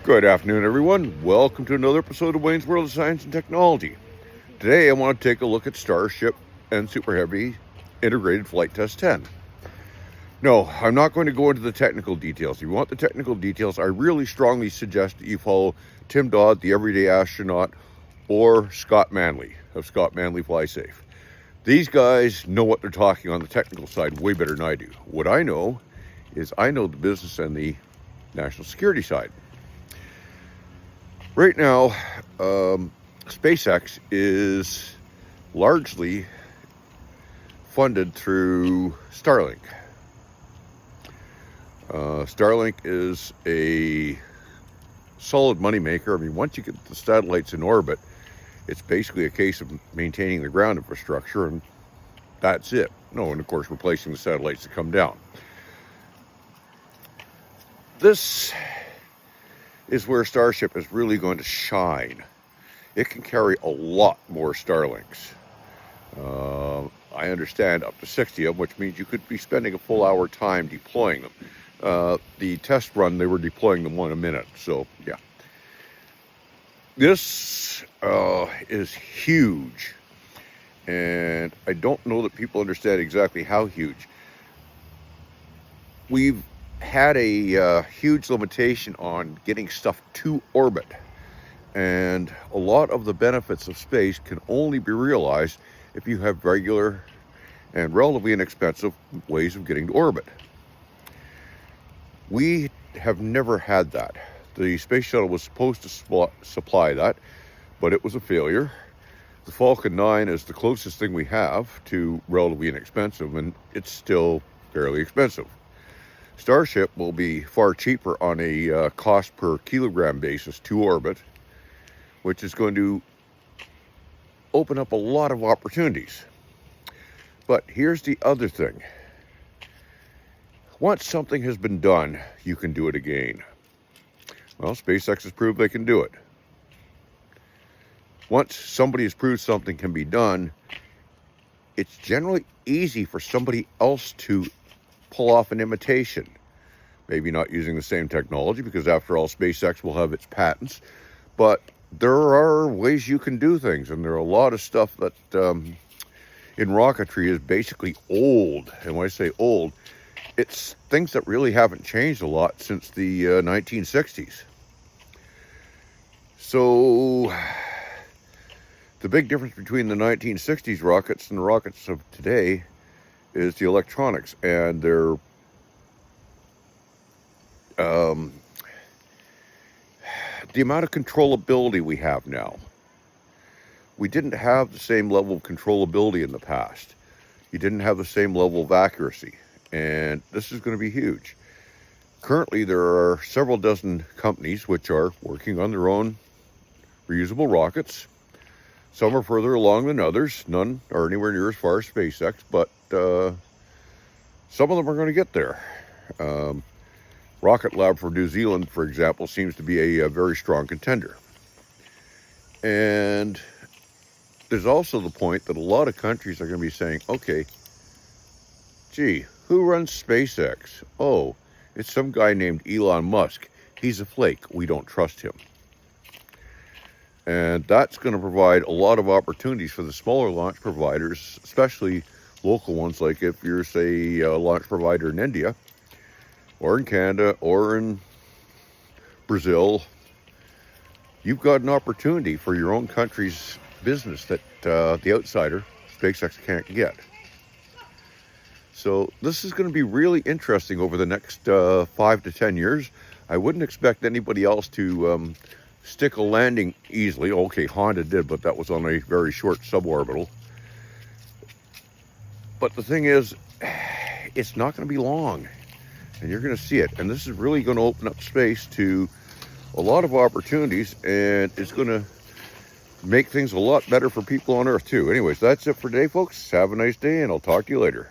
Good afternoon, everyone. Welcome to another episode of Wayne's World of Science and Technology. Today, I want to take a look at Starship and Super Heavy Integrated Flight Test 10. No, I'm not going to go into the technical details. If you want the technical details, I really strongly suggest that you follow Tim Dodd, the Everyday Astronaut, or Scott Manley of Scott Manley Fly Safe. These guys know what they're talking on the technical side way better than I do. What I know is I know the business and the national security side. Right now, SpaceX is largely funded through Starlink. Starlink is a solid moneymaker. I mean, once you get the satellites in orbit, it's basically a case of maintaining the ground infrastructure, and that's it. No, and of course, replacing the satellites that come down. This is where Starship is really going to shine. It can carry a lot more Starlinks. I understand up to 60 of them, which means you could be spending a full hour time deploying them. The test run, they were deploying them one a minute, so yeah. This is huge, and I don't know that people understand exactly how huge. We've had a huge limitation on getting stuff to orbit, and a lot of the benefits of space can only be realized if you have regular and relatively inexpensive ways of getting to orbit. We have never had that. The space shuttle was supposed to supply that, but it was a failure. The Falcon 9 is the closest thing we have to relatively inexpensive, and it's still fairly expensive. Starship will be far cheaper on a cost per kilogram basis to orbit, which is going to open up a lot of opportunities. But here's the other thing. Once something has been done, you can do it again. Well, SpaceX has proved they can do it. Once somebody has proved something can be done, it's generally easy for somebody else to pull off an imitation. Maybe not using the same technology, because after all, SpaceX will have its patents, but there are ways you can do things, and there are a lot of stuff that in rocketry is basically old. And when I say old, it's things that really haven't changed a lot since the 1960s. So the big difference between the 1960s rockets and the rockets of today is the electronics and their the amount of controllability we have now. We didn't have the same level of controllability in the past. You didn't have the same level of accuracy, and this is going to be huge. Currently, there are several dozen companies which are working on their own reusable rockets. Some are further along than others. None are anywhere near as far as SpaceX, but some of them are going to get there. Rocket Lab for New Zealand, for example, seems to be a very strong contender. And there's also the point that a lot of countries are going to be saying, okay, gee, who runs SpaceX? Oh, it's some guy named Elon Musk. He's a flake. We don't trust him. And that's going to provide a lot of opportunities for the smaller launch providers, especially local ones, like if you're, say, a launch provider in India, or in Canada, or in Brazil. You've got an opportunity for your own country's business that the outsider, SpaceX, can't get. So this is going to be really interesting over the next 5 to 10 years. I wouldn't expect anybody else to stick a landing easily. Okay, Honda did, but that was on a very short suborbital. But the thing is, it's not going to be long, and you're going to see it. And this is really going to open up space to a lot of opportunities, and it's going to make things a lot better for people on Earth too. Anyways, that's it for today, folks. Have a nice day, and I'll talk to you later.